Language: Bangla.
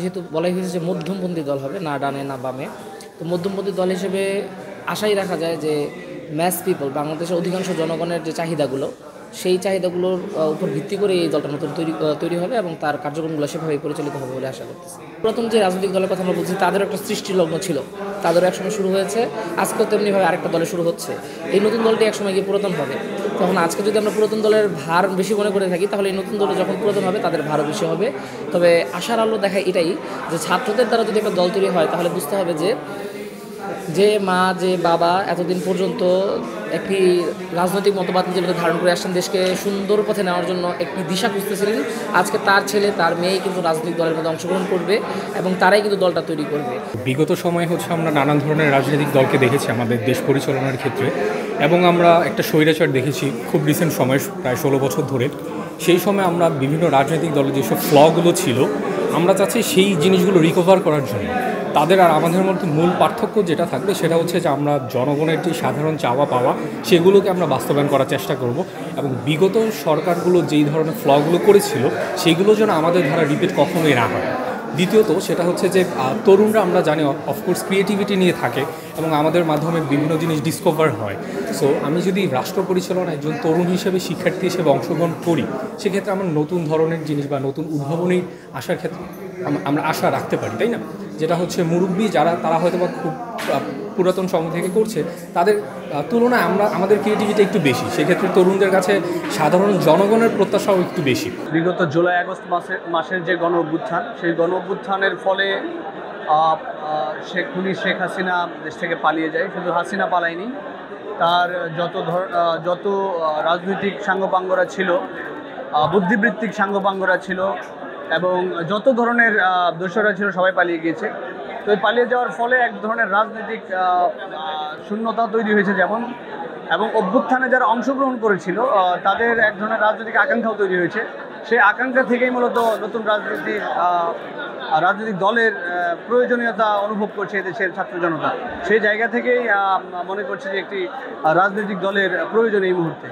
যেহেতু বলাই হয়েছে যে মধ্যমপন্থী দল হবে, না ডানে না বামে, তো মধ্যমপন্থী দল হিসেবে আশাই রাখা যায় যে ম্যাস পিপল, বাংলাদেশের অধিকাংশ জনগণের যে চাহিদাগুলো, সেই চাহিদাগুলোর উপর ভিত্তি করে এই দলটা নতুন তৈরি হবে এবং তার কার্যক্রমগুলো সেভাবেই পরিচালিত হবে বলে আশা করতেছি। প্রথম যে রাজনৈতিক দলের কথা আমরা বলছি, তাদেরও একটা সৃষ্টিলগ্ন ছিল, তাদেরও একসময় শুরু হয়েছে, আজকেও তেমনিভাবে আরেকটা দলে শুরু হচ্ছে। এই নতুন দলটি একসময় গিয়ে পুরাতন হবে। তখন আজকে যদি আমরা পুরাতন দলের ভার বেশি মনে করে থাকি, তাহলে এই নতুন দলে যখন পুরাতন হবে তাদের ভারও বেশি হবে। তবে আশার আলো দেখায় এটাই যে ছাত্রদের দ্বারা যদি একটা দল তৈরি হয়, তাহলে বুঝতে হবে যে যে মা যে বাবা এতদিন পর্যন্ত একটি রাজনৈতিক মতবাদ নিজের ধারণ করে আসছেন, দেশকে সুন্দর পথে নেওয়ার জন্য একটি দিশা খুঁজতেছিলেন, আজকে তার ছেলে তার মেয়ে কিন্তু রাজনৈতিক দলের মধ্যে অংশগ্রহণ করবে এবং তারাই কিন্তু দলটা তৈরি করবে। বিগত সময়ে আমরা নানান ধরনের রাজনৈতিক দলকে দেখেছি আমাদের দেশ পরিচালনার ক্ষেত্রে, এবং আমরা একটা স্বৈরাচার দেখেছি খুব রিসেন্ট সময়, প্রায় 16 বছর ধরে। সেই সময় আমরা বিভিন্ন রাজনৈতিক দলের যেসব ফ্লগুলো ছিল, আমরা চাচ্ছি সেই জিনিসগুলো রিকভার করার জন্য। তাদের আর আমাদের মধ্যে মূল পার্থক্য যেটা থাকবে সেটা হচ্ছে যে আমরা জনগণের যে সাধারণ চাওয়া পাওয়া সেগুলোকে আমরা বাস্তবায়ন করার চেষ্টা করব, এবং বিগত সরকারগুলো যেই ধরনের ফ্লগুলো করেছিল সেইগুলো যেন আমাদের ধারা রিপিট কখনোই না হয়। দ্বিতীয়ত সেটা হচ্ছে যে তরুণরা, আমরা জানি অফকোর্স ক্রিয়েটিভিটি নিয়ে থাকে এবং আমাদের মাধ্যমে বিভিন্ন জিনিস ডিসকভার হয়। সো আমি যদি রাষ্ট্র পরিচালনায় একজন তরুণ হিসেবে, শিক্ষার্থী হিসেবে অংশগ্রহণ করি, সেক্ষেত্রে আমরা নতুন ধরনের জিনিস বা নতুন উদ্ভাবনী আসার ক্ষেত্রে আমরা আশা রাখতে পারি, তাই না? যেটা হচ্ছে মুরব্বী যারা, তারা হয়তো বা খুব পুরাতন সময় থেকে করছে, তাদের তুলনায় আমাদের ক্রিয়েটিভিটি একটু বেশি। সেক্ষেত্রে তরুণদের কাছে সাধারণ জনগণের প্রত্যাশাও একটু বেশি। বিগত জুলাই আগস্ট মাসের যে গণ অভ্যুত্থান, সেই গণ অভ্যুত্থানের ফলে শেখ হাসিনা দেশ থেকে পালিয়ে যায়। শুধু হাসিনা পালায়নি, তার যত রাজনৈতিক সাঙ্গপাঙ্গরা ছিল, বুদ্ধিবৃত্তিক সাঙ্গপাঙ্গরা ছিল এবং যত ধরনের দোষরা ছিল, সবাই পালিয়ে গিয়েছে। তো এই পালিয়ে যাওয়ার ফলে এক ধরনের রাজনৈতিক শূন্যতা তৈরি হয়েছে যেমন, এবং অভ্যুত্থানে যারা অংশগ্রহণ করেছিল তাদের এক ধরনের রাজনৈতিক আকাঙ্ক্ষাও তৈরি হয়েছে। সেই আকাঙ্ক্ষা থেকেই মূলত নতুন রাজনৈতিক দলের প্রয়োজনীয়তা অনুভব করছে এদেশের ছাত্র জনতা। সেই জায়গা থেকেই মনে করছে যে একটি রাজনৈতিক দলের প্রয়োজন এই মুহূর্তে।